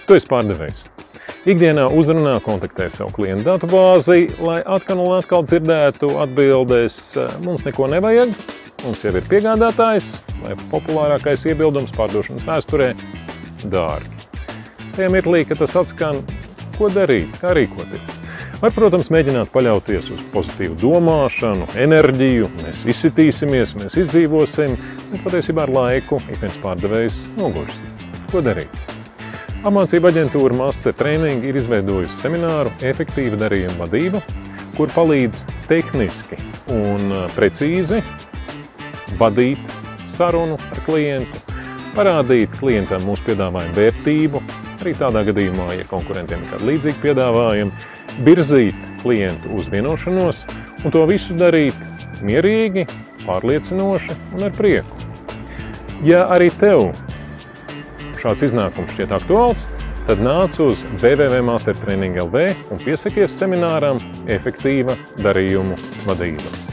Tu esi pārdevējs. Ikdienā uzrunā kontaktē savu klientu datubāzi, lai atkal un atkal dzirdētu atbildēs mums neko nevajag, mums jau ir piegādātājs, vai populārākais iebildums pārdošanas vēsturē – dārgi. Tajā mirklī, ka tas atskan, ko darīt, kā rīkoties. Vai, protams, mēģināt paļauties uz pozitīvu domāšanu, enerģiju, mēs izsitīsimies, mēs izdzīvosim, bet patiesībā ar laiku ik viens pārdevējs nogurst. Ko darīt? Apmācība aģentūra Master Training ir izveidojusi semināru Efektīva darījuma vadība, kur palīdz tehniski un precīzi vadīt sarunu ar klientu, parādīt klientam mūsu piedāvājumu vērtību, arī tādā gadījumā, ja konkurentiem ir kādi līdzīgi piedāvājumi, virzīt klientu uz vienošanos un to visu darīt mierīgi, pārliecinoši un ar prieku. Ja arī tev šāds iznākums šķiet aktuāls, tad nāc uz www.mastertraining.lv un piesakies semināram Efektīva darījumu vadība.